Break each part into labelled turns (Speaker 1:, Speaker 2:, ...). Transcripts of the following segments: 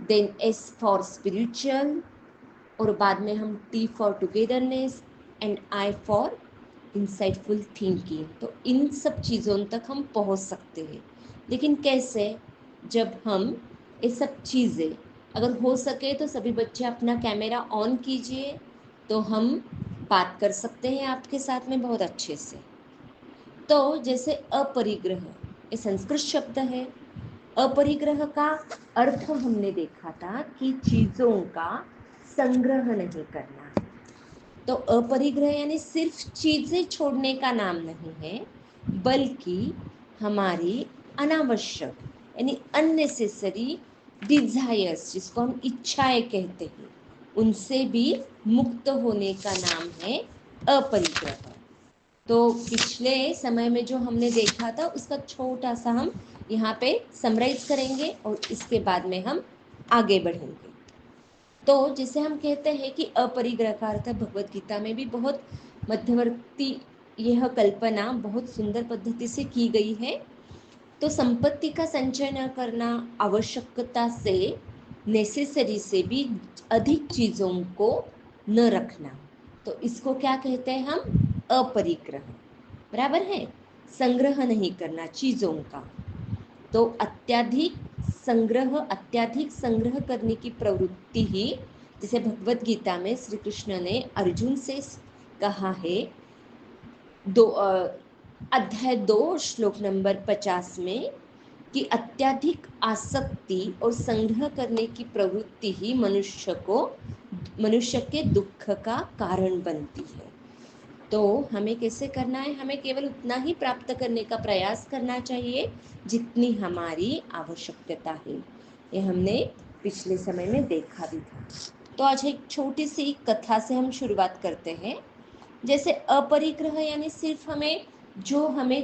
Speaker 1: Then S for spiritual, और बाद में हम T for togetherness and I for insightful thinking. तो इन सब चीज़ों तक हम पहुंच सकते हैं, लेकिन कैसे? जब हम ये सब चीज़ें, अगर हो सके तो सभी बच्चे अपना कैमरा ऑन कीजिए, तो हम बात कर सकते हैं आपके साथ में बहुत अच्छे से। तो जैसे अपरिग्रह, ये संस्कृत शब्द है। अपरिग्रह का अर्थ हमने देखा था कि चीजों का संग्रह नहीं करना। तो अपरिग्रह यानी सिर्फ चीजें छोड़ने का नाम नहीं है, बल्कि हमारी अनावश्यक यानी अननेसेसरी डिजायर्स, जिसको हम इच्छाएं कहते हैं, उनसे भी मुक्त होने का नाम है अपरिग्रह। तो पिछले समय में जो हमने देखा था उसका छोटा सा हम यहाँ पे समराइज करेंगे और इसके बाद में हम आगे बढ़ेंगे। तो जिसे हम कहते हैं कि अपरिग्रह का अर्थ, भगवत गीता में भी बहुत मध्यवर्ती यह कल्पना बहुत सुंदर पद्धति से की गई है। तो संपत्ति का संचय न करना, आवश्यकता से, नेसेसरी से भी अधिक चीजों को न रखना, तो इसको क्या कहते हैं हम? अपरिग्रह। बराबर है, संग्रह नहीं करना चीजों का। तो अत्याधिक संग्रह करने की प्रवृत्ति ही, जैसे भगवत गीता में श्री कृष्ण ने अर्जुन से कहा है, अध्याय 2 श्लोक नंबर 50 में, कि अत्याधिक आसक्ति और संग्रह करने की प्रवृत्ति ही मनुष्य के दुख का कारण बनती है। तो हमें कैसे करना है? हमें केवल उतना ही प्राप्त करने का प्रयास करना चाहिए जितनी हमारी आवश्यकता है। ये हमने पिछले समय में देखा भी था। तो आज एक छोटी सी कथा से हम शुरुआत करते हैं। जैसे अपरिग्रह यानी सिर्फ हमें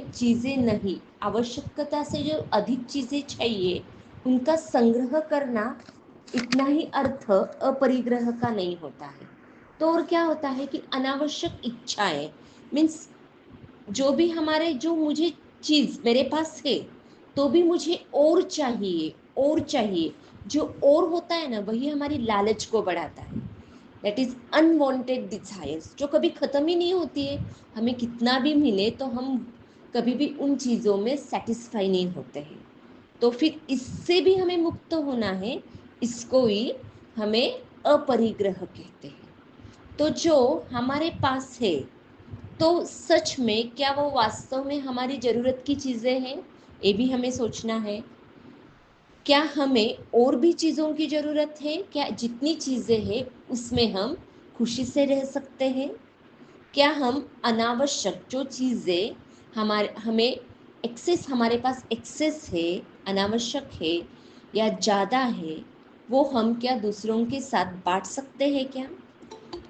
Speaker 1: चीजें नहीं, आवश्यकता से जो अधिक चीजें चाहिए उनका संग्रह करना, इतना ही अर्थ अपरिग्रह का नहीं होता है। तो और क्या होता है कि अनावश्यक इच्छाएं, मीन्स जो मुझे चीज मेरे पास है तो भी मुझे और चाहिए, जो और होता है ना, वही हमारी लालच को बढ़ाता है। दैट इज अनवांटेड डिजायर्स, जो कभी खत्म ही नहीं होती है। हमें कितना भी मिले तो हम कभी भी उन चीजों में सेटिस्फाई नहीं होते हैं। तो फिर इससे भी हमें मुक्त होना है, इसको ही हमें अपरिग्रह कहते हैं। तो जो हमारे पास है, तो सच में क्या वो वास्तव में हमारी जरूरत की चीजें हैं? ये भी हमें सोचना है। क्या हमें और भी चीजों की जरूरत है? क्या जितनी चीजें हैं उसमें हम खुशी से रह सकते हैं? क्या हम अनावश्यक जो चीजें हमारे पास एक्सेस है, अनावश्यक है या ज्यादा है, वो हम क्या दूसरों के साथ बांट सकते हैं क्या?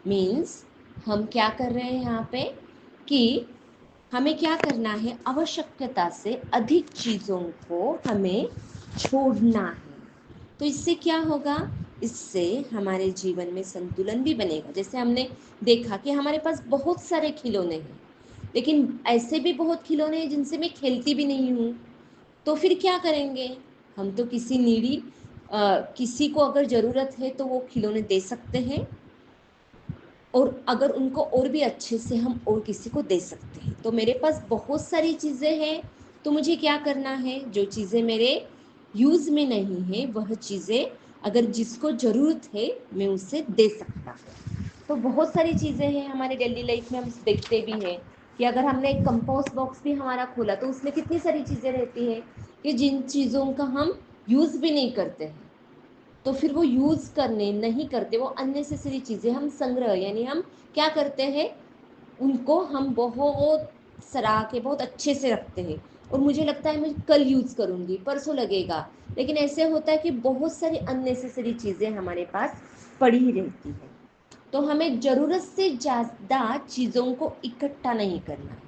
Speaker 1: मीन्स हम क्या कर रहे हैं यहाँ पे कि हमें क्या करना है, आवश्यकता से अधिक चीजों को हमें छोड़ना है। तो इससे क्या होगा? इससे हमारे जीवन में संतुलन भी बनेगा। जैसे हमने देखा कि हमारे पास बहुत सारे खिलौने हैं, लेकिन ऐसे भी बहुत खिलौने हैं जिनसे मैं खेलती भी नहीं हूँ। तो फिर क्या करेंगे? हम तो किसी को अगर जरूरत है तो वो खिलौने दे सकते हैं, और अगर उनको और भी अच्छे से हम और किसी को दे सकते हैं। तो मेरे पास बहुत सारी चीज़ें हैं, तो मुझे क्या करना है? जो चीज़ें मेरे यूज़ में नहीं है, वह चीज़ें अगर जिसको ज़रूरत है मैं उसे दे सकता हूँ। तो बहुत सारी चीज़ें हैं हमारे डेली लाइफ में, हम देखते भी हैं कि अगर हमने एक कंपोस्ट बॉक्स भी हमारा खोला तो उसमें कितनी सारी चीज़ें रहती है कि जिन चीज़ों का हम यूज़ भी नहीं करते हैं। तो फिर वो यूज करने नहीं करते, वो अननेसेसरी चीजें हम संग्रह यानी हम क्या करते हैं, उनको हम बहुत सरा के बहुत अच्छे से रखते हैं, और मुझे लगता है मैं कल यूज करूंगी, परसों लगेगा। लेकिन ऐसे होता है कि बहुत सारी अननेसेसरी चीजें हमारे पास पड़ी ही रहती है। तो हमें जरूरत से ज्यादा चीजों को इकट्ठा नहीं करना है,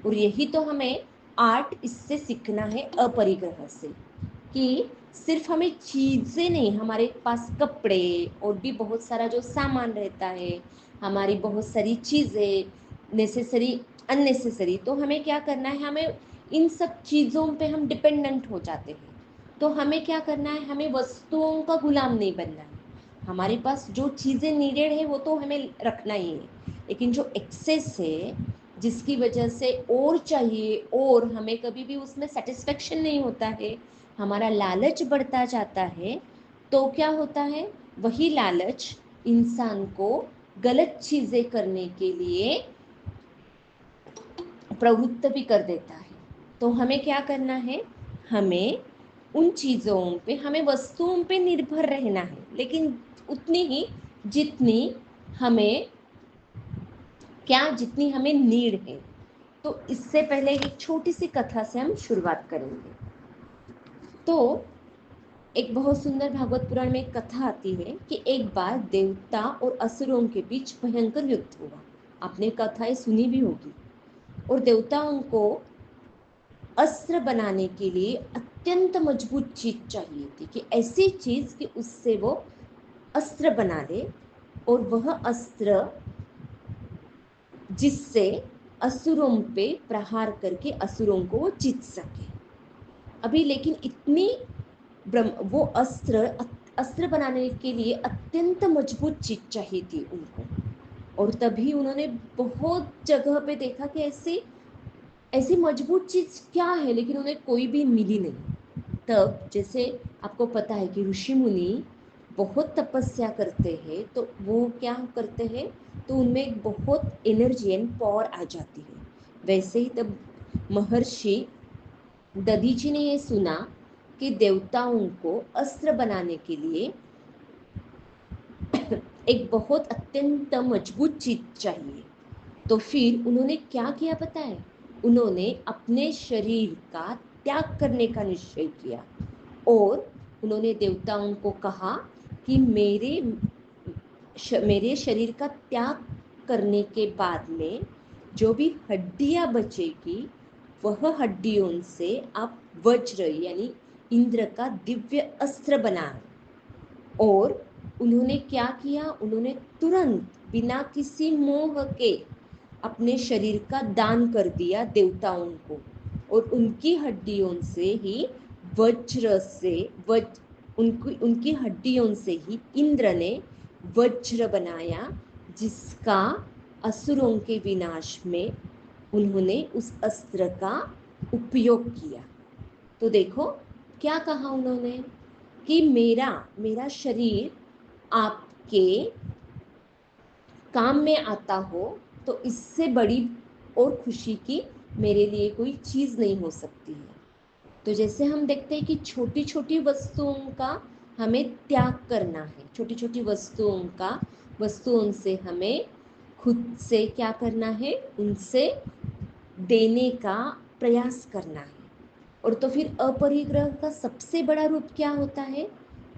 Speaker 1: और यही तो हमें आर्ट इससे सीखना है अपरिग्रह से, कि सिर्फ हमें चीजें नहीं, हमारे पास कपड़े और भी बहुत सारा जो सामान रहता है, हमारी बहुत सारी चीजें नेसेसरी अननेसेसरी, तो हमें क्या करना है, हमें इन सब चीजों पे हम डिपेंडेंट हो जाते हैं। तो हमें क्या करना है, हमें वस्तुओं का गुलाम नहीं बनना है। हमारे पास जो चीज़ें नीडेड है वो तो हमें रखना ही है, लेकिन जो एक्सेस है जिसकी वजह से और चाहिए और हमें कभी भी उसमें सेटिस्फेक्शन नहीं होता है, हमारा लालच बढ़ता जाता है, तो क्या होता है, वही लालच इंसान को गलत चीज़ें करने के लिए प्रवृत्त भी कर देता है। तो हमें क्या करना है, हमें उन चीज़ों पे, हमें वस्तुओं पे निर्भर रहना है, लेकिन उतनी ही जितनी हमें जितनी हमें नीड है। तो इससे पहले एक छोटी सी कथा से हम शुरुआत करेंगे। तो एक बहुत सुंदर भागवत पुराण में एक कथा आती है कि एक बार देवता और असुरों के बीच भयंकर युद्ध हुआ। आपने कथाएं सुनी भी होगी। और देवताओं को अस्त्र बनाने के लिए अत्यंत मजबूत चीज चाहिए थी, कि ऐसी चीज कि उससे वो अस्त्र बना दे, और वह अस्त्र जिससे असुरों पे प्रहार करके असुरों को वो जीत सके। अभी लेकिन इतनी वो अस्त्र बनाने के लिए अत्यंत मजबूत चीज चाहिए थी उनको। और तभी उन्होंने बहुत जगह पे देखा कि ऐसी ऐसी मजबूत चीज क्या है, लेकिन उन्हें कोई भी मिली नहीं। तब जैसे आपको पता है कि ऋषि मुनि बहुत तपस्या करते हैं, तो वो क्या करते हैं, तो उनमें एक बहुत एनर्जी एंड पावर आ जाती है। वैसे ही तब महर्षि दधीची ने ये सुना कि देवताओं को अस्त्र बनाने के लिए एक बहुत अत्यंत मजबूत चीज चाहिए। तो फिर उन्होंने क्या किया पता है, उन्होंने अपने शरीर का त्याग करने का निश्चय किया। और उन्होंने देवताओं को कहा कि मेरे शरीर का त्याग करने के बाद में जो भी हड्डियां बचेगी, वह हड्डियों से आप वज्र यानी इंद्र का दिव्य अस्त्र बनाएं। और उन्होंने क्या किया, उन्होंने तुरंत बिना किसी मोह के अपने शरीर का दान कर दिया देवताओं को। और उनकी हड्डियों से ही वज्र से उनकी हड्डियों से ही इंद्र ने वज्र बनाया, जिसका असुरों के विनाश में उन्होंने उस अस्त्र का उपयोग किया। तो देखो क्या कहा उन्होंने, कि मेरा मेरा शरीर आपके काम में आता हो, तो इससे बड़ी और खुशी की मेरे लिए कोई चीज़ नहीं हो सकती है। तो जैसे हम देखते हैं कि छोटी छोटी वस्तुओं का हमें त्याग करना है, छोटी छोटी वस्तुओं से हमें खुद से क्या करना है, उनसे देने का प्रयास करना है। और तो फिर अपरिग्रह का सबसे बड़ा रूप क्या होता है,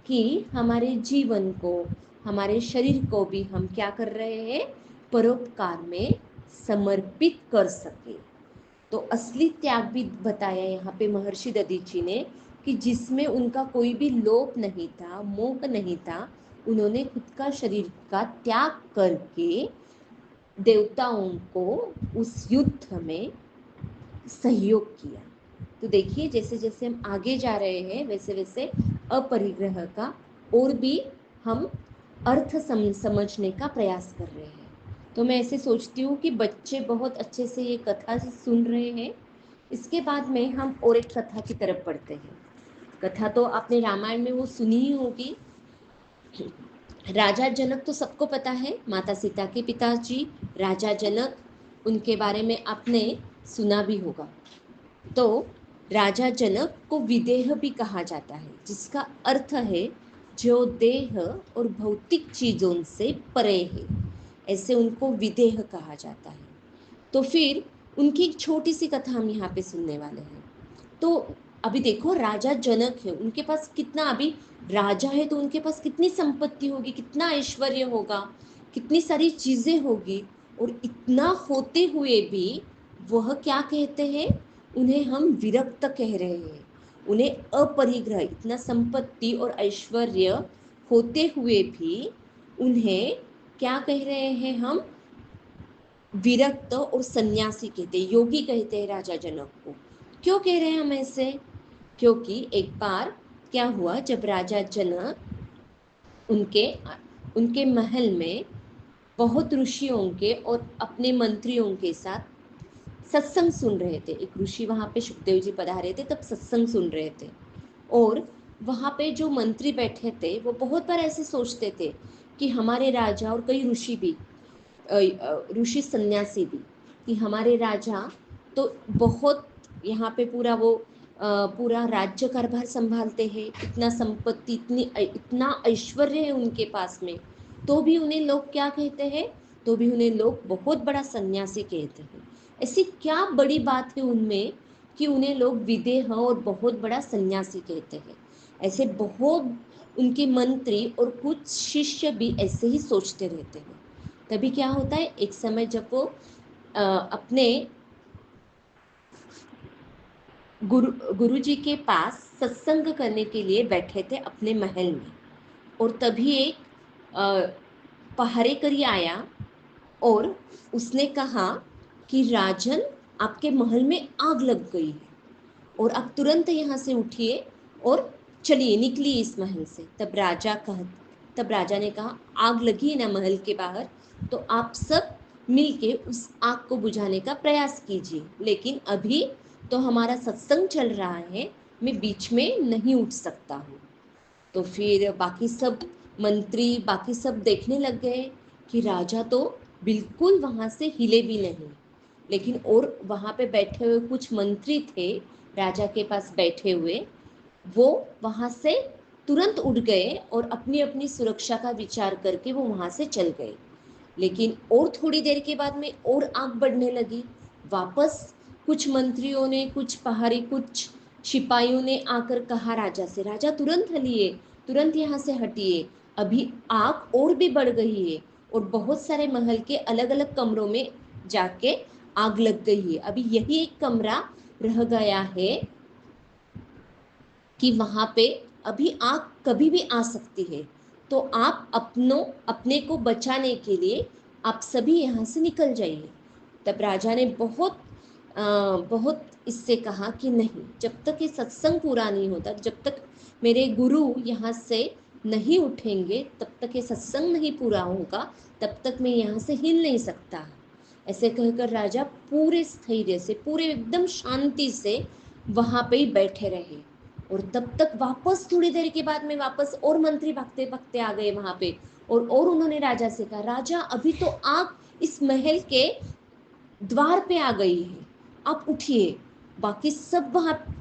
Speaker 1: कि हमारे जीवन को, हमारे शरीर को भी हम क्या कर रहे हैं, परोपकार में समर्पित कर सके। तो असली त्याग भी बताया यहाँ पे महर्षि दधीची ने, कि जिसमें उनका कोई भी लोभ नहीं था, मोह नहीं था। उन्होंने खुद का शरीर का त्याग करके देवताओं को उस युद्ध में सहयोग किया। तो देखिए जैसे जैसे हम आगे जा रहे हैं, वैसे वैसे अपरिग्रह का और भी हम अर्थ समझने का प्रयास कर रहे हैं। तो मैं ऐसे सोचती हूँ कि बच्चे बहुत अच्छे से ये कथा सुन रहे हैं। इसके बाद में हम और एक कथा की तरफ बढ़ते हैं। कथा तो आपने रामायण में वो सुनी ही होगी। राजा जनक तो सबको पता है, माता सीता के पिताजी राजा जनक, उनके बारे में आपने सुना भी होगा। तो राजा जनक को विदेह भी कहा जाता है, जिसका अर्थ है जो देह और भौतिक चीजों से परे है, ऐसे उनको विदेह कहा जाता है। तो फिर उनकी एक छोटी सी कथा हम यहाँ पे सुनने वाले हैं। तो अभी देखो राजा जनक है, उनके पास कितना, अभी राजा है तो उनके पास कितनी संपत्ति होगी, कितना ऐश्वर्य होगा, कितनी सारी चीजें होगी। और इतना होते हुए भी वह क्या कहते हैं, उन्हें हम विरक्त कह रहे हैं। उन्हें अपरिग्रह, इतना संपत्ति और ऐश्वर्य होते हुए भी उन्हें क्या कह रहे हैं हम, विरक्त और सन्यासी कहते योगी कहते हैं राजा जनक को। क्यों कह रहे हैं हम ऐसे, क्योंकि एक बार क्या हुआ, जब राजा जनक उनके उनके महल में बहुत ऋषियों के और अपने मंत्रियों के साथ सत्संग सुन रहे थे। एक ऋषि वहाँ पे सुखदेव जी पधारे थे, तब सत्संग सुन रहे थे। और वहाँ पे जो मंत्री बैठे थे वो बहुत बार ऐसे सोचते थे कि हमारे राजा, और कई ऋषि भी, ऋषि सन्यासी भी, कि हमारे राजा तो बहुत यहाँ पे पूरा वो पूरा राज्य कारभार संभालते हैं, इतना संपत्ति, इतना ऐश्वर्य है उनके पास में, तो भी उन्हें लोग क्या कहते हैं, तो भी उन्हें लोग बहुत बड़ा सन्यासी कहते हैं। ऐसी क्या बड़ी बात है उनमें कि उन्हें लोग विदेह और बहुत बड़ा सन्यासी कहते हैं। ऐसे बहुत उनके मंत्री और कुछ शिष्य भी ऐसे ही सोचते रहते हैं। तभी क्या होता है, एक समय जब वो अपने गुरु जी के पास सत्संग करने के लिए बैठे थे अपने महल में, और तभी एक पहारेकरी आया और उसने कहा कि राजन, आपके महल में आग लग गई है और आप तुरंत यहाँ से उठिए और चलिए, निकलिए इस महल से। तब राजा ने कहा, आग लगी है ना महल के बाहर, तो आप सब मिलके उस आग को बुझाने का प्रयास कीजिए, लेकिन अभी तो हमारा सत्संग चल रहा है, मैं बीच में नहीं उठ सकता हूँ। तो फिर बाकी सब मंत्री, बाकी सब देखने लग गए कि राजा तो बिल्कुल वहाँ से हिले भी नहीं। लेकिन और वहाँ पे बैठे हुए कुछ मंत्री थे राजा के पास बैठे हुए, वो वहाँ से तुरंत उठ गए और अपनी अपनी सुरक्षा का विचार करके वो वहाँ से चल गए। लेकिन और थोड़ी देर के बाद में और आग बढ़ने लगी। वापस कुछ मंत्रियों ने, कुछ पहाड़ी, कुछ सिपाहियों ने आकर कहा राजा से, राजा तुरंत हलिए, तुरंत यहाँ से हटिए, अभी आग और भी बढ़ गई है और बहुत सारे महल के अलग अलग कमरों में जाके आग लग गई है। अभी यही एक कमरा रह गया है कि वहां पे अभी आग कभी भी आ सकती है, तो आप अपने को बचाने के लिए आप सभी यहाँ से निकल जाइए। तब राजा ने बहुत इससे कहा कि नहीं, जब तक ये सत्संग पूरा नहीं होता, जब तक मेरे गुरु यहाँ से नहीं उठेंगे, तब तक ये सत्संग नहीं पूरा होगा, तब तक मैं यहाँ से हिल नहीं सकता। ऐसे कहकर राजा पूरे स्थैर्य से, पूरे एकदम शांति से वहां पे ही बैठे रहे। और तब तक वापस थोड़ी देर के बाद में वापस और मंत्री भागते भागते आ गए वहां पे, और उन्होंने राजा से कहा, राजा अभी तो आग इस महल के द्वार पे आ गई है, आप उठिए। बाकी सब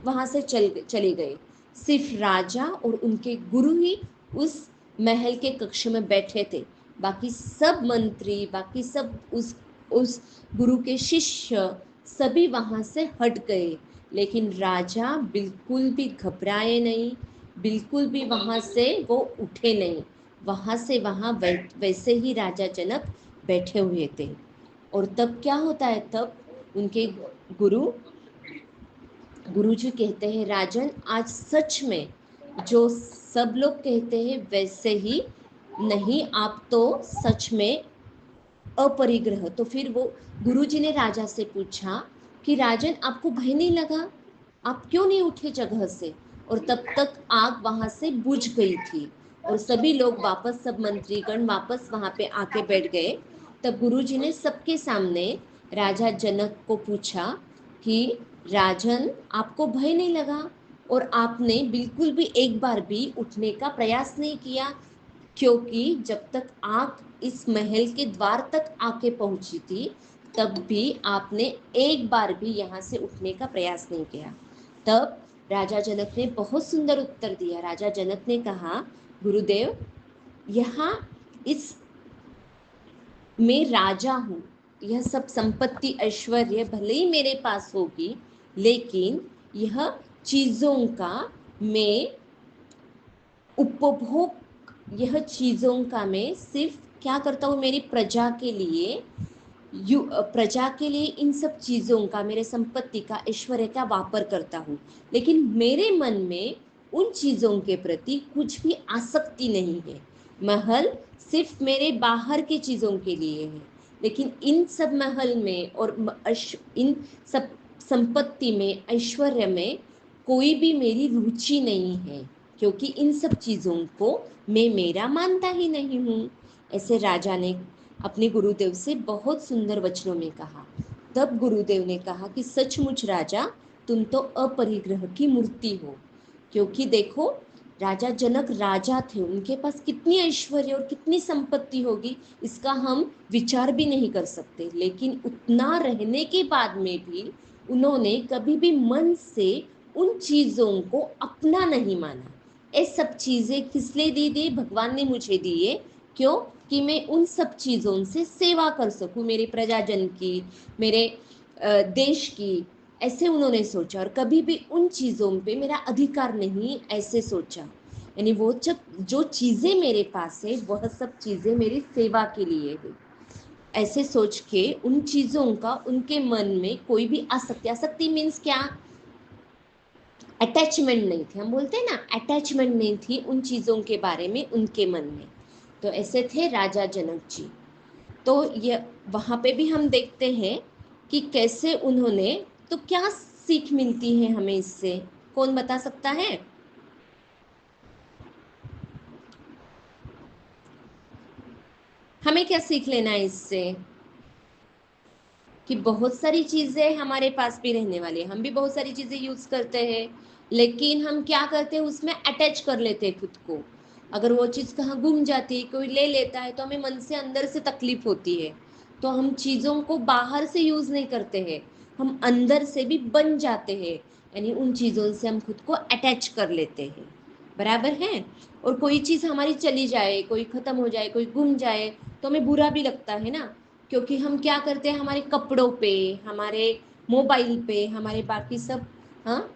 Speaker 1: वहां से चले गए, सिर्फ राजा और उनके गुरु ही उस महल के कक्ष में बैठे थे। बाकी सब मंत्री, बाकी सब उस गुरु के शिष्य सभी वहां से हट गए। लेकिन राजा बिल्कुल भी घबराए नहीं, बिल्कुल भी वहां से वो उठे नहीं, वहां से वहां वैसे ही राजा जनक बैठे हुए थे। और तब क्या होता है, तब उनके गुरु गुरुजी कहते हैं, राजन आज सच में जो सब लोग कहते हैं वैसे ही नहीं, आप तो सच में अपरिग्रह। तो फिर वो गुरुजी ने राजा से पूछा कि राजन, आपको भय नहीं लगा, आप क्यों नहीं उठे जगह से? और तब तक आग वहां से बुझ गई थी और सभी लोग वापस, सब मंत्रीगण वापस वहां पे आके बैठ गए। तब गुरुजी ने सबके सामने राजा जनक को पूछा कि राजन, आपको भय नहीं लगा और आपने बिल्कुल भी एक बार भी उठने का प्रयास नहीं किया, क्योंकि जब तक आग इस महल के द्वार तक आके पहुंची थी, तब भी आपने एक बार भी यहाँ से उठने का प्रयास नहीं किया। तब राजा जनक ने बहुत सुंदर उत्तर दिया। राजा जनक ने कहा, गुरुदेव, यहाँ इस मैं राजा हूँ, यह सब संपत्ति ऐश्वर्य भले ही मेरे पास होगी, लेकिन यह चीजों का मैं उपभोग, यह चीजों का मैं सिर्फ क्या करता हूँ, मेरी प्रजा के लिए, प्रजा के लिए इन सब चीजों का, मेरे संपत्ति का, ऐश्वर्य का वापर करता हूँ, लेकिन मेरे मन में उन चीजों के प्रति कुछ भी आसक्ति नहीं है। महल सिर्फ मेरे बाहर की चीजों के लिए है, लेकिन इन सब महल में और इन सब संपत्ति में, ऐश्वर्य में कोई भी मेरी रुचि नहीं है। क्योंकि इन सब चीज़ों को मैं मेरा मानता ही नहीं हूँ। ऐसे राजा ने अपने गुरुदेव से बहुत सुंदर वचनों में कहा। तब गुरुदेव ने कहा कि सचमुच राजा, तुम तो अपरिग्रह की मूर्ति हो। क्योंकि देखो, राजा जनक राजा थे, उनके पास कितनी ऐश्वर्य और कितनी संपत्ति होगी इसका हम विचार भी नहीं कर सकते, लेकिन उतना रहने के बाद में भी उन्होंने कभी भी मन से उन चीज़ों को अपना नहीं माना। ये सब चीज़ें किस लिए दी दी? भगवान ने मुझे दिए। क्यों? कि मैं उन सब चीज़ों से सेवा कर सकूं, मेरे प्रजाजन की, मेरे देश की। ऐसे उन्होंने सोचा और कभी भी उन चीज़ों पे मेरा अधिकार नहीं, ऐसे सोचा। यानी वो जब जो चीज़ें मेरे पास है वह सब चीज़ें मेरी सेवा के लिए है, ऐसे सोच के उन चीज़ों का उनके मन में कोई भी आसक्ति, आसक्ति मीन्स क्या? अटैचमेंट नहीं थी। हम बोलते हैं ना, अटैचमेंट नहीं थी उन चीज़ों के बारे में उनके मन में। तो ऐसे थे राजा जनक जी। तो ये वहाँ पे भी हम देखते हैं कि कैसे उन्होंने, तो क्या सीख मिलती है हमें इससे? कौन बता सकता है? हमें क्या सीख लेना है इससे? कि बहुत सारी चीज़ें हमारे पास भी रहने वाली है, हम भी बहुत सारी चीज़ें यूज़ करते हैं, लेकिन हम क्या करते हैं, उसमें अटैच कर लेते हैं खुद को। अगर वो चीज़ कहाँ गुम जाती है, कोई ले लेता है, तो हमें मन से अंदर से तकलीफ होती है। तो हम चीज़ों को बाहर से यूज़ नहीं करते हैं, हम अंदर से भी बन जाते हैं, यानी उन चीज़ों से हम खुद को अटैच कर लेते हैं। बराबर है? और कोई चीज़ हमारी चली जाए, कोई ख़त्म हो जाए, कोई गुम जाए, तो हमें बुरा भी लगता है ना। क्योंकि हम क्या करते हैं, हमारे कपड़ों पे, हमारे मोबाइल पे, हमारे बाकी सब, हाँ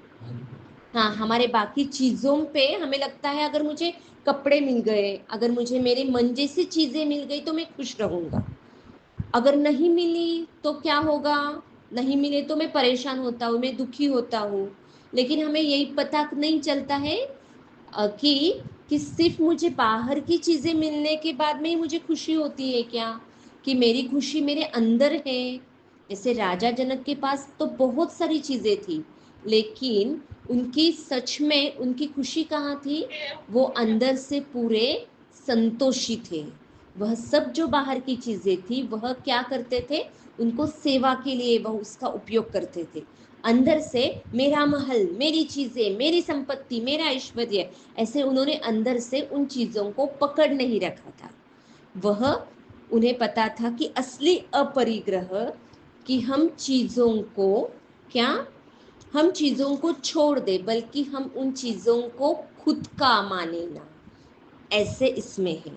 Speaker 1: हाँ, हमारे बाकी चीज़ों पे हमें लगता है अगर मुझे कपड़े मिल गए, अगर मुझे मेरे मन जैसी चीज़ें मिल गई तो मैं खुश रहूँगा। अगर नहीं मिली तो क्या होगा? नहीं मिले तो मैं परेशान होता हूँ, मैं दुखी होता हूँ। लेकिन हमें यही पता नहीं चलता है कि सिर्फ मुझे बाहर की चीज़ें मिलने के बाद में ही मुझे खुशी होती है क्या? कि मेरी खुशी मेरे अंदर है। जैसे राजा जनक के पास तो बहुत सारी चीज़ें थी, लेकिन उनकी सच में उनकी खुशी कहाँ थी? वो अंदर से पूरे संतोषी थे। वह सब जो बाहर की चीज़ें थी वह क्या करते थे? उनको सेवा के लिए वह उसका उपयोग करते थे। अंदर से मेरा महल, मेरी चीज़ें, मेरी संपत्ति, मेरा ऐश्वर्य, ऐसे उन्होंने अंदर से उन चीज़ों को पकड़ नहीं रखा था। वह, उन्हें पता था कि असली अपरिग्रह, कि हम चीज़ों को क्या, हम चीज़ों को छोड़ दे, बल्कि हम उन चीज़ों को खुद का माने ना, ऐसे इसमें है।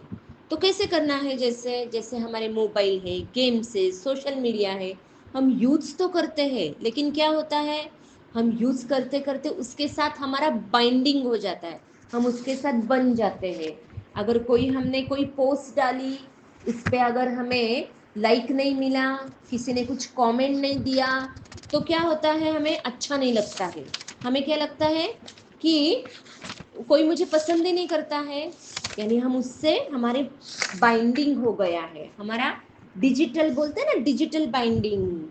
Speaker 1: तो कैसे करना है? जैसे जैसे हमारे मोबाइल है, गेम्स है, सोशल मीडिया है, हम यूज़ तो करते हैं, लेकिन क्या होता है, हम यूज़ करते करते उसके साथ हमारा बाइंडिंग हो जाता है, हम उसके साथ बन जाते हैं। अगर कोई, हमने कोई पोस्ट डाली, उस पर अगर हमें लाइक नहीं मिला, किसी ने कुछ कमेंट नहीं दिया, तो क्या होता है, हमें अच्छा नहीं लगता है। हमें क्या लगता है कि कोई मुझे पसंद ही नहीं करता है, यानी हम उससे, हमारे बाइंडिंग हो गया है, हमारा डिजिटल, बोलते हैं ना डिजिटल बाइंडिंग।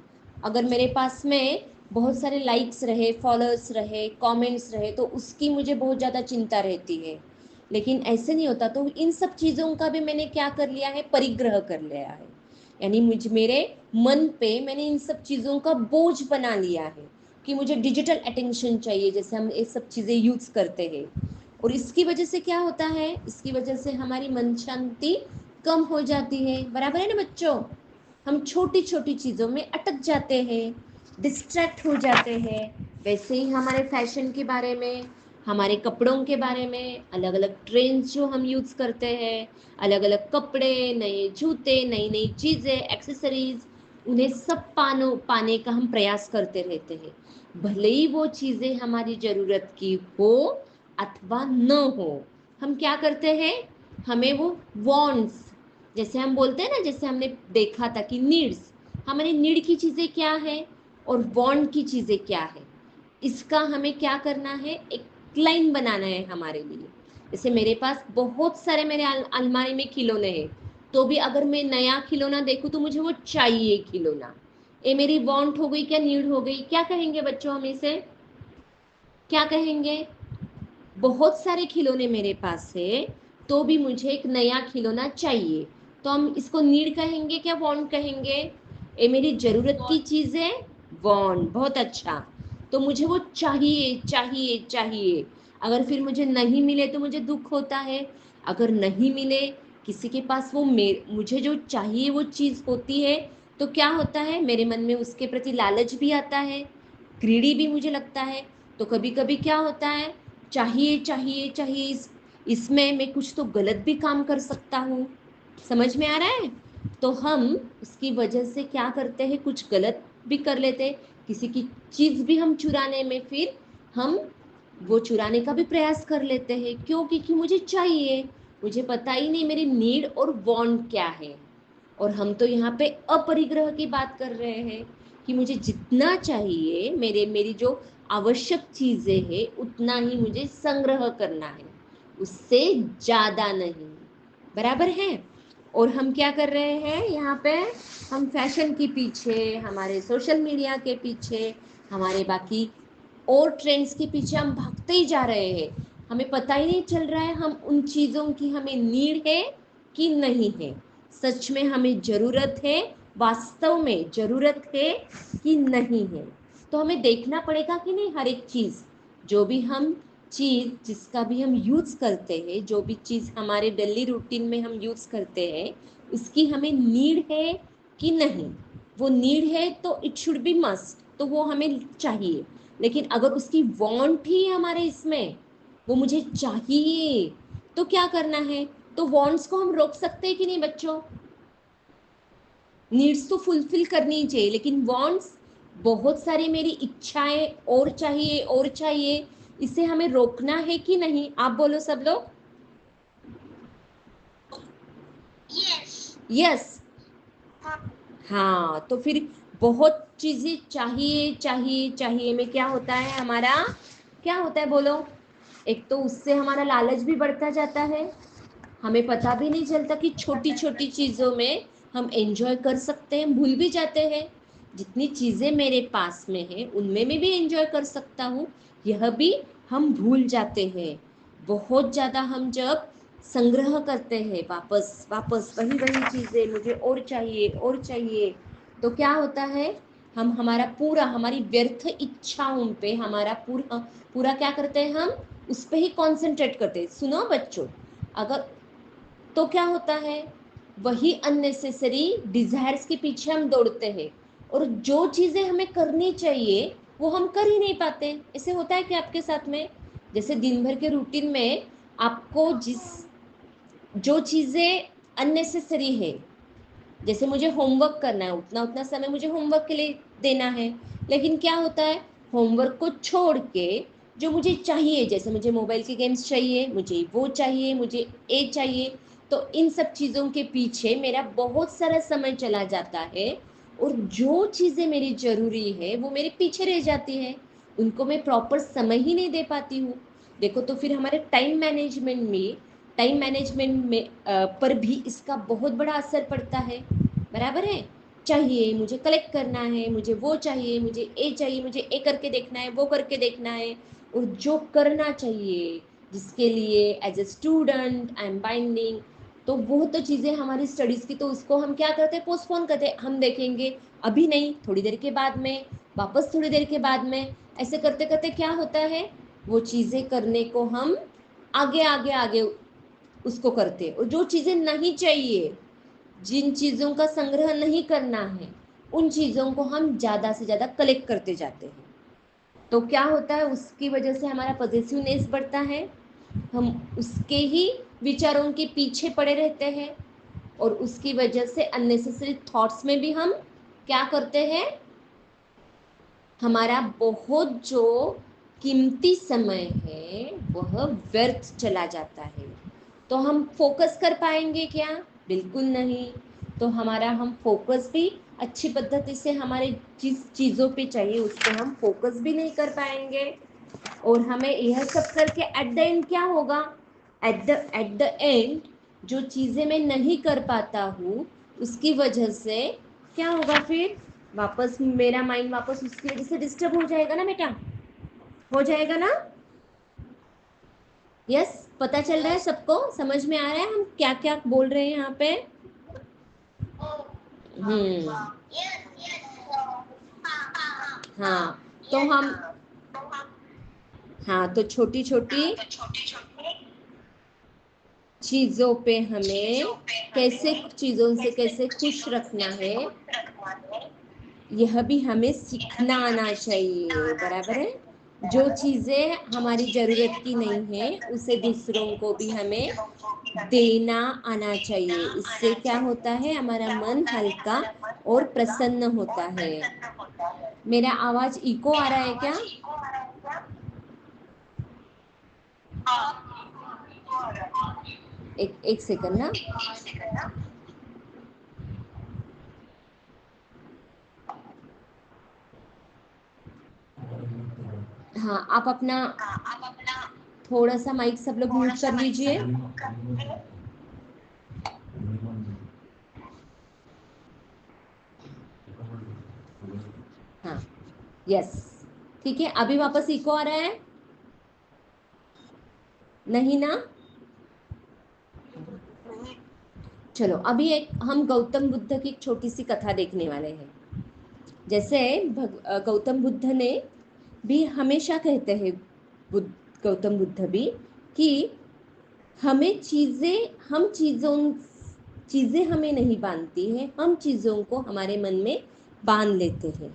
Speaker 1: अगर मेरे पास में बहुत सारे लाइक्स रहे, फॉलोअर्स रहे, कमेंट्स रहे, तो उसकी मुझे बहुत ज़्यादा चिंता रहती है। लेकिन ऐसे नहीं होता। तो इन सब चीज़ों का भी मैंने क्या कर लिया है, परिग्रह कर लिया है। यानी मुझ मेरे मन पे मैंने इन सब चीज़ों का बोझ बना लिया है कि मुझे डिजिटल अटेंशन चाहिए, जैसे हम ये सब चीज़ें यूज़ करते हैं। और इसकी वजह से क्या होता है, इसकी वजह से हमारी मन शांति कम हो जाती है। बराबर है ना बच्चों? हम छोटी छोटी चीज़ों में अटक जाते हैं, डिस्ट्रैक्ट हो जाते हैं। वैसे ही हमारे फैशन के बारे में, हमारे कपड़ों के बारे में, अलग अलग ट्रेंड्स जो हम यूज़ करते हैं, अलग अलग कपड़े, नए जूते, नई नई चीज़ें, एक्सेसरीज, उन्हें सब पाने का हम प्रयास करते रहते हैं। भले ही वो चीज़ें हमारी ज़रूरत की हो अथवा न हो, हम क्या करते हैं, हमें वो वॉन्ट्स, जैसे हम बोलते हैं ना, जैसे हमने देखा था कि नीड्स, हमारी नीड की चीज़ें क्या है और वांट की चीज़ें क्या है, इसका हमें क्या करना है, एक लाइन बनाना है हमारे लिए। जैसे मेरे पास बहुत सारे मेरे अलमारी में खिलौने हैं, तो भी अगर मैं नया खिलौना देखूँ तो मुझे वो चाहिए खिलौना। ये मेरी वांट हो गई क्या नीड हो गई? क्या कहेंगे बच्चों हम इसे? क्या कहेंगे? बहुत सारे खिलौने मेरे पास है तो भी मुझे एक नया खिलौना चाहिए, तो हम इसको नीड कहेंगे क्या वांट कहेंगे? ये मेरी जरूरत की चीज है, वांट, बहुत अच्छा। तो मुझे वो चाहिए चाहिए चाहिए। अगर फिर मुझे नहीं मिले तो मुझे दुख होता है। अगर नहीं मिले किसी के पास वो मुझे जो चाहिए वो चीज होती है तो क्या होता है, मेरे मन में उसके प्रति लालच भी आता है, ग्रीडी भी मुझे लगता है। तो कभी कभी क्या होता है, चाहिए चाहिए चाहिए इसमें मैं कुछ तो गलत भी काम कर सकता हूँ। समझ में आ रहा है? तो हम उसकी वजह से क्या करते हैं, कुछ गलत भी कर लेते हैं। किसी की चीज भी हम चुराने में फिर हम वो चुराने का भी प्रयास कर लेते हैं। क्यों? क्योंकि मुझे चाहिए, मुझे पता ही नहीं मेरी नीड और वांट क्या है। और हम तो यहाँ पे अपरिग्रह की बात कर रहे हैं कि मुझे जितना चाहिए, मेरी जो आवश्यक चीजें हैं उतना ही मुझे संग्रह करना है, उससे ज्यादा नहीं। बराबर है? और हम क्या कर रहे हैं यहाँ पे, हम फैशन के पीछे, हमारे सोशल मीडिया के पीछे, हमारे बाकी और ट्रेंड्स के पीछे हम भागते ही जा रहे हैं। हमें पता ही नहीं चल रहा है हम उन चीज़ों की हमें नीड है कि नहीं है, सच में हमें ज़रूरत है, वास्तव में ज़रूरत है कि नहीं है। तो हमें देखना पड़ेगा कि नहीं, हर एक चीज़, जो भी हम चीज़ जिसका भी हम यूज़ करते हैं, जो भी चीज़ हमारे डेली रूटीन में हम यूज़ करते हैं, उसकी हमें नीड है कि नहीं। वो नीड है तो इट शुड बी मस्ट, तो वो हमें चाहिए। लेकिन अगर उसकी वांट ही हमारे इसमें, वो मुझे चाहिए, तो क्या करना है? तो वांट्स को हम रोक सकते हैं कि नहीं बच्चों? नीड्स तो फुलफिल करनी ही चाहिए, लेकिन वांट्स, बहुत सारी मेरी इच्छाएं और चाहिए और चाहिए, इसे हमें रोकना है कि नहीं? आप बोलो सब लोग। Yes yes. हाँ, तो फिर बहुत चीजें चाहिए चाहिए चाहिए में क्या होता है हमारा, क्या होता है बोलो? एक तो उससे हमारा लालच भी बढ़ता जाता है, हमें पता भी नहीं चलता कि छोटी छोटी चीजों में हम एंजॉय कर सकते हैं, भूल भी जाते हैं। जितनी चीजें मेरे पास में है उनमें मैं भी एंजॉय कर सकता हूँ, यह भी हम भूल जाते हैं। बहुत ज्यादा हम जब संग्रह करते हैं, वापस वापस वही वही चीजें मुझे और चाहिए और चाहिए, तो क्या होता है, हम हमारा पूरा, हमारी व्यर्थ इच्छाओं पे हमारा पूरा पूरा क्या करते हैं, हम उस पे ही कॉन्सेंट्रेट करते हैं। सुनो बच्चों, अगर, तो क्या होता है, वही अननेसेसरी डिजायर्स के पीछे हम दौड़ते हैं, और जो चीजें हमें करनी चाहिए वो हम कर ही नहीं पाते। ऐसे होता है कि आपके साथ में, जैसे दिन भर के रूटीन में आपको जो चीजें अननेसेसरी है, जैसे मुझे होमवर्क करना है, उतना उतना समय मुझे होमवर्क के लिए देना है, लेकिन क्या होता है, होमवर्क को छोड़ के जो मुझे चाहिए, जैसे मुझे मोबाइल के गेम्स चाहिए, मुझे वो चाहिए, मुझे ए चाहिए, तो इन सब चीज़ों के पीछे मेरा बहुत सारा समय चला जाता है, और जो चीज़ें मेरी ज़रूरी है वो मेरे पीछे रह जाती है, उनको मैं प्रॉपर समय ही नहीं दे पाती हूँ। देखो, तो फिर हमारे टाइम मैनेजमेंट में पर भी इसका बहुत बड़ा असर पड़ता है। बराबर है? चाहिए, मुझे कलेक्ट करना है, मुझे वो चाहिए, मुझे ए चाहिए, मुझे ए करके देखना है, वो करके देखना है, और जो करना चाहिए, जिसके लिए as a student I am binding, तो वो तो चीज़ें हमारी स्टडीज़ की, तो उसको हम क्या करते हैं, पोस्टपोन करते हैं, हम देखेंगे, अभी नहीं, थोड़ी देर के बाद में, वापस थोड़ी देर के बाद में, ऐसे करते करते क्या होता है, वो चीज़ें करने को हम आगे आगे आगे उसको करते, और जो चीज़ें नहीं चाहिए, जिन चीज़ों का संग्रह नहीं करना है, उन चीज़ों को हम ज़्यादा से ज़्यादा कलेक्ट करते जाते हैं। तो क्या होता है, उसकी वजह से हमारा पॉजिटिवनेस बढ़ता है, हम उसके ही विचारों के पीछे पड़े रहते हैं, और उसकी वजह से अननेसेसरी थॉट्स में भी हम क्या करते हैं, हमारा बहुत जो कीमती समय है वह व्यर्थ चला जाता है। तो हम फोकस कर पाएंगे क्या? बिल्कुल नहीं। तो हमारा हम फोकस भी अच्छी पद्धति से, हमारे जिस चीज़ों पे चाहिए उस पर हम फोकस भी नहीं कर पाएंगे, और हमें यह सब करके एट द एंड क्या होगा, एट द एंड जो चीज़ें मैं नहीं कर पाता हूँ उसकी वजह से क्या होगा, फिर वापस मेरा माइंड वापस उसकी वजह से डिस्टर्ब हो जाएगा ना बेटा, हो जाएगा ना? यस, पता चल रहा है सबको? समझ में आ रहा है हम क्या क्या बोल रहे हैं यहाँ पे? हाँ, तो हम, हाँ, तो छोटी छोटी चीजों पे हमें कैसे, चीजों से कैसे खुश रखना है, यह भी हमें सीखना आना चाहिए। बराबर है? जो चीजें हमारी जरूरत की नहीं है उसे दूसरों को भी हमें देना आना चाहिए। इससे क्या होता है, हमारा मन हल्का और प्रसन्न होता है। मेरा आवाज इको आ रहा है क्या? एक सेकंड ना। हाँ, आप अपना थोड़ा सा माइक सब लोग म्यूट कर लीजिए। हाँ, यस, ठीक है। अभी वापस इको आ रहा है? नहीं ना? चलो, अभी एक हम गौतम बुद्ध की एक छोटी सी कथा देखने वाले हैं। जैसे गौतम बुद्ध ने भी हमेशा कहते हैं, गौतम बुद्ध भी, कि हमें हम चीजें हमें नहीं बांधती हैं, हम चीजों को हमारे मन में बांध लेते हैं।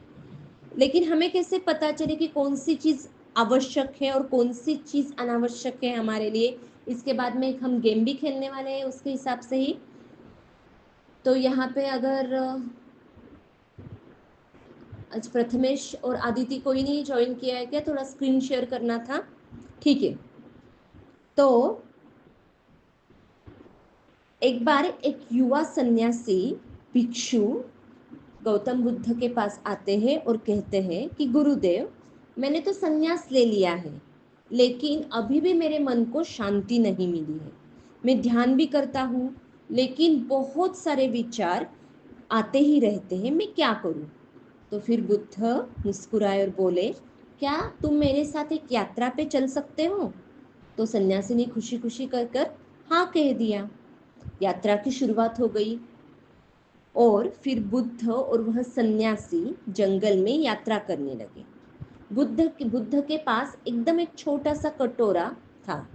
Speaker 1: लेकिन हमें कैसे पता चले कि कौन सी चीज आवश्यक है और कौन सी चीज अनावश्यक है हमारे लिए? इसके बाद में हम गेम भी खेलने वाले हैं उसके हिसाब से ही। तो यहाँ पे अगर आज प्रथमेश और आदिति कोई नहीं ज्वाइन किया है क्या? थोड़ा स्क्रीन शेयर करना था। ठीक है। तो एक बार एक युवा सन्यासी भिक्षु गौतम बुद्ध के पास आते हैं और कहते हैं कि गुरुदेव, मैंने तो सन्यास ले लिया है, लेकिन अभी भी मेरे मन को शांति नहीं मिली है। मैं ध्यान भी करता हूँ, लेकिन बहुत सारे विचार आते ही रहते हैं, मैं क्या करूँ? तो फिर बुद्ध मुस्कुराए और बोले, क्या तुम मेरे साथ एक यात्रा पे चल सकते हो? तो सन्यासी ने खुशी खुशी कर कर हाँ कह दिया। यात्रा की शुरुआत हो गई और फिर बुद्ध और वह सन्यासी जंगल में यात्रा करने लगे। बुद्ध के पास एकदम एक छोटा सा कटोरा था,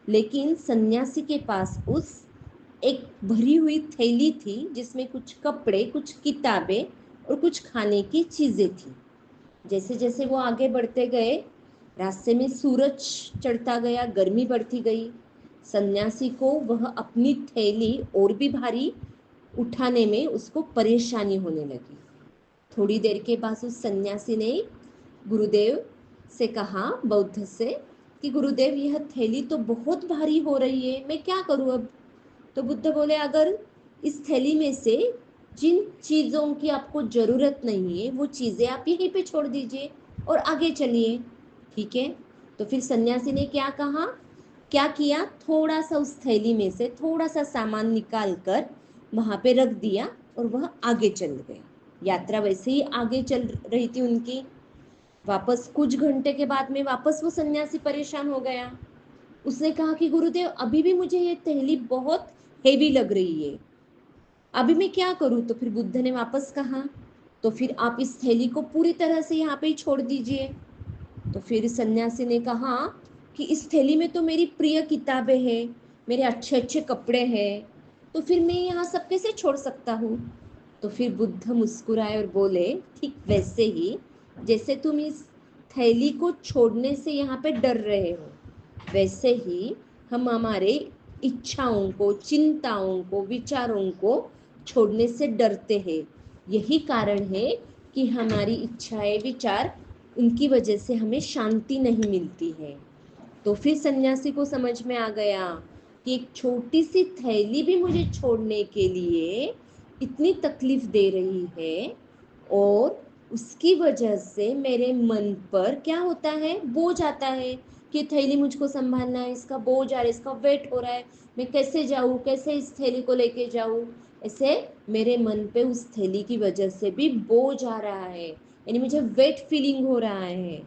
Speaker 1: लेकिन सन्यासी के पास उस एक भरी हुई थैली थी जिसमें कुछ कपड़े, कुछ किताबें और कुछ खाने की चीजें थी। जैसे जैसे वो आगे बढ़ते गए, रास्ते में सूरज चढ़ता गया, गर्मी बढ़ती गई। सन्यासी को वह अपनी थैली और भी भारी उठाने में उसको परेशानी होने लगी। थोड़ी देर के बाद उस सन्यासी ने गुरुदेव से कहा, बौद्ध से, कि गुरुदेव, यह थैली तो बहुत भारी हो रही है, मैं क्या करूं अब? तो बुद्ध बोले, अगर इस थैली में से जिन चीजों की आपको जरूरत नहीं है वो चीजें आप यहीं पे छोड़ दीजिए और आगे चलिए। ठीक है? तो फिर सन्यासी ने क्या किया, थोड़ा सा उस थैली में से थोड़ा सा सामान निकाल कर वहां पे रख दिया और वह आगे चल गए। यात्रा वैसे ही आगे चल रही थी उनकी। वापस कुछ घंटे के बाद में वापस वो सन्यासी परेशान हो गया। उसने कहा कि गुरुदेव, अभी भी मुझे ये थैली बहुत हेवी लग रही है, अभी मैं क्या करूं? तो फिर बुद्ध ने वापस कहा, तो फिर आप इस थैली को पूरी तरह से यहाँ पे ही छोड़ दीजिए। तो फिर सन्यासी ने कहा कि इस थैली में तो मेरी प्रिय किताबें हैं, मेरे अच्छे अच्छे कपड़े हैं, तो फिर मैं यहाँ सब कैसे छोड़ सकता हूँ? तो फिर बुद्ध मुस्कुराए और बोले, ठीक वैसे ही जैसे तुम इस थैली को छोड़ने से यहाँ पे डर रहे हो, वैसे ही हम हमारे इच्छाओं को, चिंताओं को, विचारों को छोड़ने से डरते हैं। यही कारण है कि हमारी इच्छाएं, विचार, उनकी वजह से हमें शांति नहीं मिलती है। तो फिर सन्यासी को समझ में आ गया कि एक छोटी सी थैली भी मुझे छोड़ने के लिए इतनी तकलीफ दे रही है, और उसकी वजह से मेरे मन पर क्या होता है, बोझ आता है कि थैली मुझको संभालना है, इसका बोझ आ रहा है, इसका वेट हो रहा है, मैं कैसे जाऊँ, कैसे इस थैली को लेके जाऊँ? ऐसे मेरे मन पे उस थैली की वजह से भी बोझ आ रहा है, यानी मुझे वेट फीलिंग हो रहा है।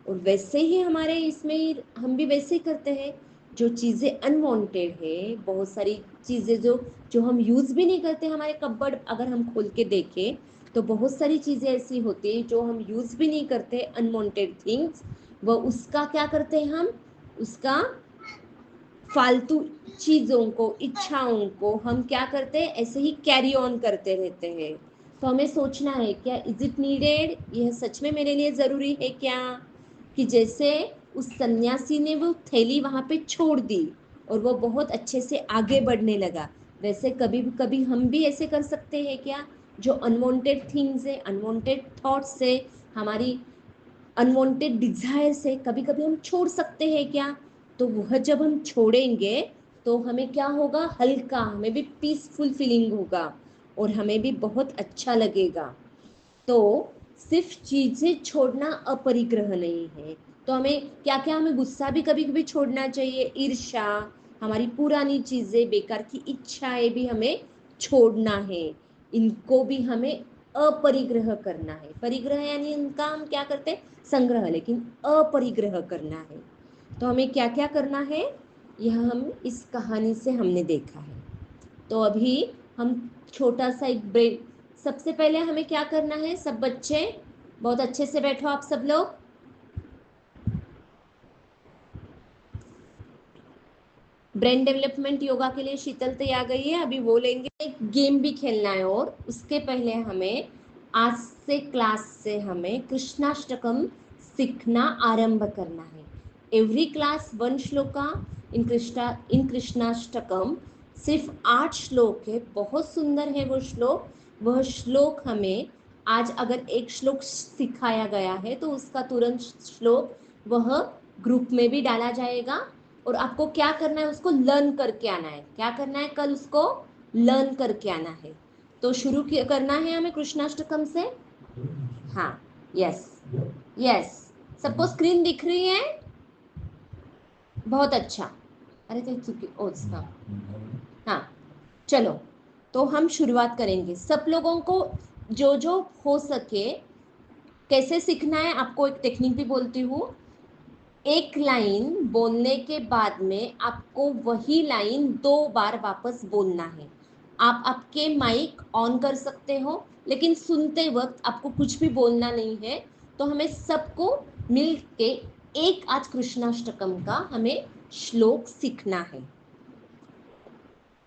Speaker 1: और वैसे ही हमारे इसमें हम भी वैसे ही करते हैं। जो चीज़ें अनवांटेड है, बहुत सारी चीज़ें जो जो हम यूज़ भी नहीं करते, हमारे कपबोर्ड अगर हम खोल के देखें तो बहुत सारी चीज़ें ऐसी होती है जो हम यूज़ भी नहीं करते, अनवांटेड थिंग्स, वो उसका क्या करते हैं हम, उसका फालतू चीज़ों को, इच्छाओं को हम क्या करते हैं, ऐसे ही कैरी ऑन करते रहते हैं। तो हमें सोचना है क्या इज इट नीडेड, यह सच में मेरे लिए ज़रूरी है क्या। कि जैसे उस सन्यासी ने वो थैली वहाँ पे छोड़ दी और वो बहुत अच्छे से आगे बढ़ने लगा, वैसे कभी कभी हम भी ऐसे कर सकते हैं क्या, जो अनवांटेड थिंग्स है, अनवांटेड थॉट्स है, हमारी अनवांटेड डिजायर से कभी कभी हम छोड़ सकते हैं क्या। तो वह जब हम छोड़ेंगे तो हमें क्या होगा, हल्का, हमें भी पीसफुल फीलिंग होगा और हमें भी बहुत अच्छा लगेगा। तो सिर्फ चीजें छोड़ना अपरिग्रह नहीं है, तो हमें क्या क्या, हमें गुस्सा भी कभी कभी छोड़ना चाहिए, ईर्ष्या, हमारी पुरानी चीजें, बेकार की इच्छाएं भी हमें छोड़ना है, इनको भी हमें अपरिग्रह करना है। परिग्रह यानी इनका हम क्या करते हैं, संग्रह, लेकिन अपरिग्रह करना है। तो हमें क्या क्या करना है, यह हम इस कहानी से हमने देखा है। तो अभी हम छोटा सा एक ब्रेक, सबसे पहले हमें क्या करना है, सब बच्चे बहुत अच्छे से बैठो, आप सब लोग। ब्रेन डेवलपमेंट योगा के लिए शीतल तैयार गई है, अभी वो लेंगे, एक गेम भी खेलना है। और उसके पहले हमें आज से क्लास से हमें कृष्णाष्टकम सीखना आरंभ करना है। एवरी क्लास 1 श्लोका इन कृष्णाष्टकम, सिर्फ 8 श्लोक है, बहुत सुंदर है वो श्लोक। वह श्लोक हमें आज अगर एक श्लोक सिखाया गया है तो उसका तुरंत श्लोक वह ग्रुप में भी डाला जाएगा और आपको क्या करना है, उसको लर्न करके आना है। क्या करना है, कल उसको लर्न करके आना है। तो शुरू करना है हमें कृष्णाष्टकम से। हाँ, यस यस, सबको स्क्रीन दिख रही है, बहुत अच्छा। अरे तो चुकी हाँ हाँ, चलो तो हम शुरुआत करेंगे। सब लोगों को जो जो हो सके कैसे सीखना है, आपको एक टेक्निक भी बोलती हूँ। एक लाइन बोलने के बाद में आपको वही लाइन 2 बार वापस बोलना है। आप आपके माइक ऑन कर सकते हो, लेकिन सुनते वक्त आपको कुछ भी बोलना नहीं है। तो हमें सबको मिल के एक आज कृष्णाष्टकम का हमें श्लोक सीखना है।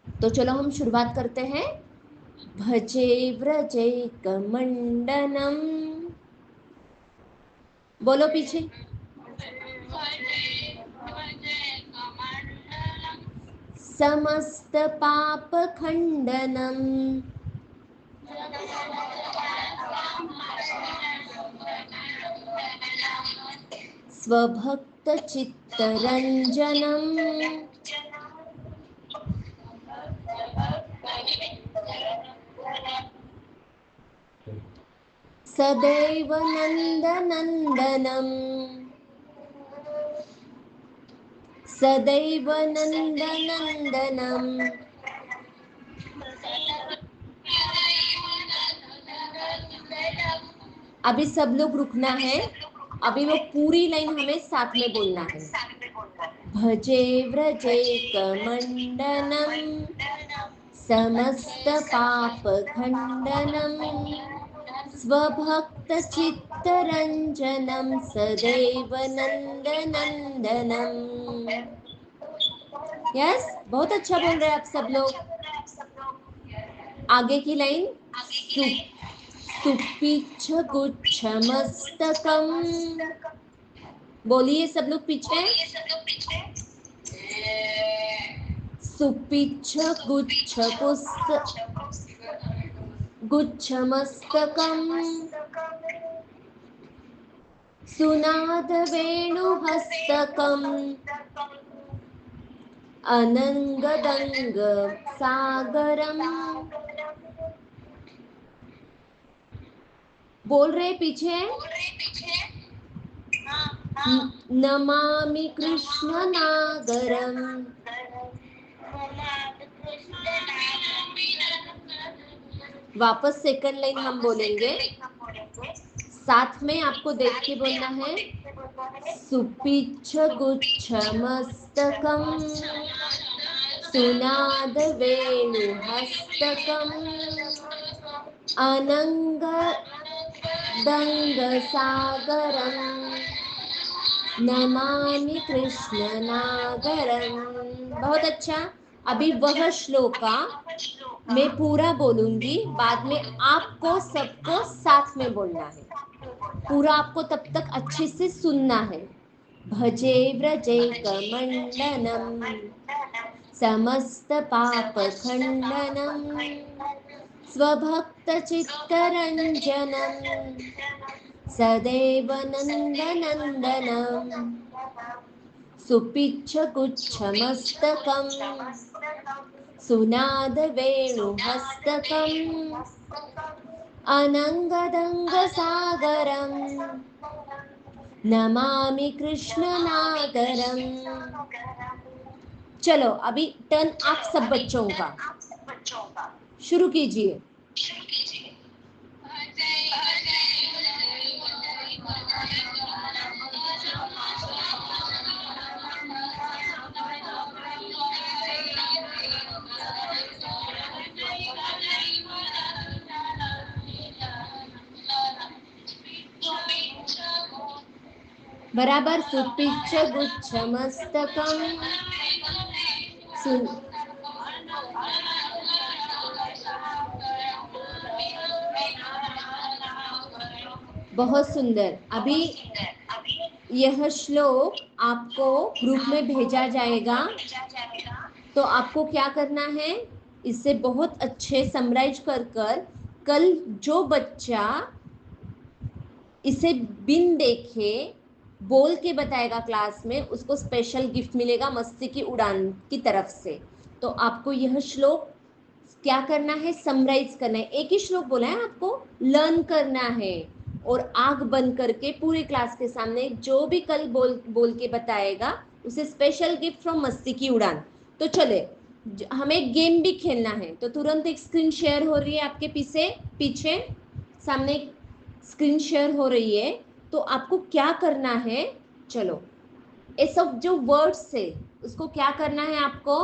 Speaker 1: तो चलो हम शुरुआत करते हैं। भजे व्रजैकमण्डनम्, बोलो पीछे। समस्त पाप खंडनम, स्वभक्त चित्तरंजनम, सदैव नंदनंदनम, सदैव नंदनंदनम। अभी सब लोग रुकना है, अभी वो पूरी लाइन हमें साथ में बोलना है। भजे व्रजैकमण्डनम्, समस्त पाप खंडनम्, स्वभक्त चित्तरंजनम, सदैव नंदनंदनम। यस, बहुत अच्छा बोल रहे हैं आप सब लोग। आगे की लाइन, सुपिच्छ गुच्छमस्तकम, बोलिए सब लोग पीछे। सुपिच्छ गुच्छमस्तकम, सुनाद वेणुहस्तकम, अनंगदंग सागरम। बोल रहे पीछे। नमामि कृष्ण नागरम, वापस सेकंड लाइन हम बोलेंगे। साथ में आपको देख के बोलना है, सुपिच्छ गुच्छ मस्तकम सुनाद वेणु हस्तकम अनंग दंग सागरम नमामि कृष्ण नागरम। बहुत अच्छा। अभी वह श्लोका मैं पूरा बोलूंगी, बाद में आपको सबको साथ में बोलना है। पूरा आपको तब तक अच्छे से सुनना है। भजे व्रजे कमंडनम समस्त पाप खंडनम स्वभक्त चित्तरंजनम सदैव नंदनंदनम सुपिच्छ गुच्छ मस्तकम सुनाद वेणु हस्तकम अनंगदंग सागरम नमामि कृष्ण नागरम। चलो अभी टर्न आप सब बच्चों का, शुरू कीजिए। बराबर। सुपिच्छ गुच्छ मस्तकम सुन। बहुत सुंदर। अभी यह श्लोक आपको ग्रुप में भेजा जाएगा, तो आपको क्या करना है, इसे बहुत अच्छे समराइज कर कल जो बच्चा इसे बिन देखे बोल के बताएगा क्लास में, उसको स्पेशल गिफ्ट मिलेगा मस्ती की उड़ान की तरफ से। तो आपको यह श्लोक क्या करना है, समराइज करना है। एक ही श्लोक बोला है आपको, लर्न करना है और आंख बंद करके पूरे क्लास के सामने जो भी कल बोल के बताएगा उसे स्पेशल गिफ्ट फ्रॉम मस्ती की उड़ान। तो चले, हमें गेम भी खेलना है। तो तुरंत एक स्क्रीन शेयर हो रही है आपके पीछे सामने स्क्रीन शेयर हो रही है। तो आपको क्या करना है, चलो ये सब जो वर्ड्स है उसको क्या करना है आपको,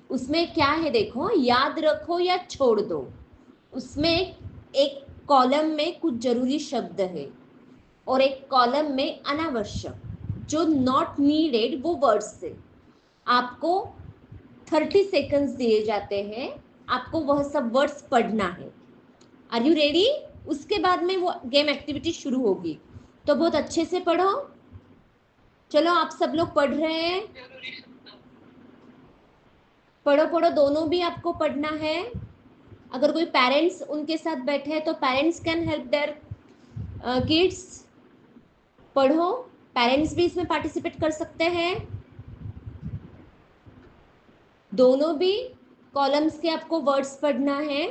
Speaker 1: उसमें क्या है देखो, याद रखो या छोड़ दो। उसमें एक कॉलम में कुछ जरूरी शब्द है और एक कॉलम में अनावश्यक, जो नॉट नीडेड वो वर्ड्स है। आपको 30 सेकंड्स दिए जाते हैं, आपको वह सब वर्ड्स पढ़ना है। Are you ready? उसके बाद में वो गेम एक्टिविटी शुरू होगी, तो बहुत अच्छे से पढ़ो। चलो आप सब लोग पढ़ रहे हैं, पढ़ो पढ़ो, दोनों भी आपको पढ़ना है। अगर कोई पेरेंट्स उनके साथ बैठे हैं तो parents can help their kids. पढ़ो, पेरेंट्स भी इसमें पार्टिसिपेट कर सकते हैं। दोनों भी कॉलम्स के आपको वर्ड्स पढ़ना है,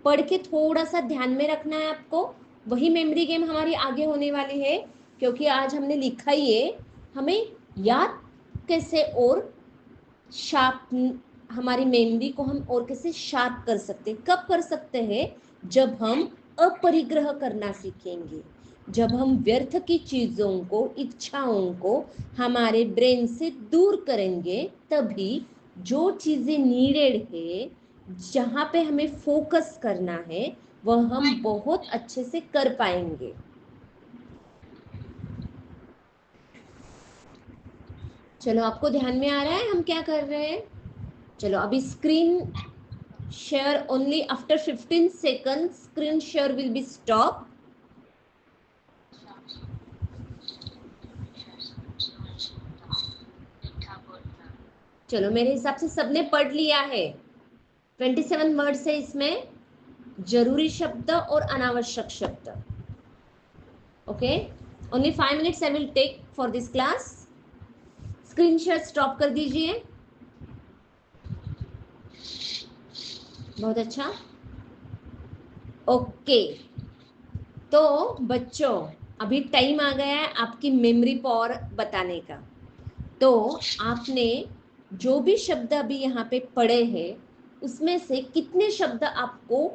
Speaker 1: पढ़ के थोड़ा सा ध्यान में रखना है आपको। वही मेमोरी गेम हमारी आगे होने वाली है, क्योंकि आज हमने लिखा ही है, हमें याद कैसे और शार्प, हमारी मेमोरी को हम और कैसे शार्प कर सकते हैं। कब कर सकते हैं? जब हम अपरिग्रह करना सीखेंगे, जब हम व्यर्थ की चीज़ों को, इच्छाओं को हमारे ब्रेन से दूर करेंगे, तभी जो चीज़ें नीडेड है, जहाँ पे हमें फोकस करना है, वह हम बहुत अच्छे से कर पाएंगे। चलो आपको ध्यान में आ रहा है हम क्या कर रहे हैं? चलो अभी screen share only after 15 seconds, screen share will be stopped. चलो मेरे हिसाब से सबने पढ़ लिया है। 27 वर्ड्स है इसमें, जरूरी शब्द और अनावश्यक शब्द। Okay, only 5 minutes I will take for this class. Screen share stop कर दीजिए। बहुत अच्छा। ओके, तो बच्चों अभी टाइम आ गया है आपकी मेमोरी पावर बताने का। तो आपने जो भी शब्द अभी यहाँ पे पढ़े हैं, उसमें से कितने शब्द आपको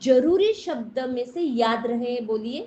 Speaker 1: जरूरी शब्द में से याद रहे, बोलिए।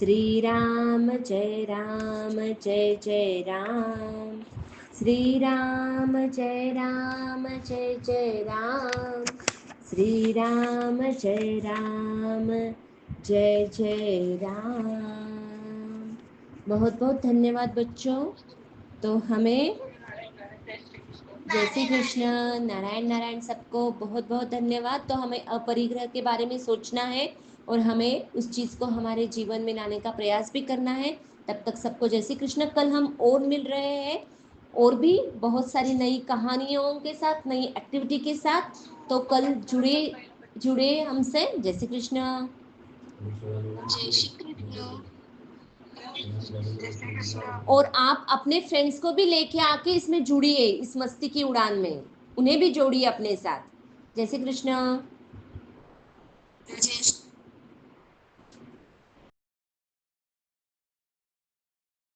Speaker 1: श्री राम जय जय राम, श्री राम जय जय राम, श्री राम जय जय राम। बहुत बहुत धन्यवाद बच्चों। तो हमें जय श्री कृष्ण, नारायण नारायण, सबको बहुत बहुत धन्यवाद। तो हमें अपरिग्रह के बारे में सोचना है और हमें उस चीज को हमारे जीवन में लाने का प्रयास भी करना है। तब तक सबको जय श्री कृष्ण। कल हम और मिल रहे हैं और भी बहुत सारी नई कहानियों के साथ, नई एक्टिविटी के साथ। तो कल जुड़े हमसे। जय श्री कृष्ण।
Speaker 2: जय श्री कृष्ण।
Speaker 1: और आप अपने फ्रेंड्स को भी लेके आके इसमें जुड़िए, इस मस्ती की उड़ान में उन्हें भी जोड़िए अपने साथ। जय श्री कृष्ण।
Speaker 2: जय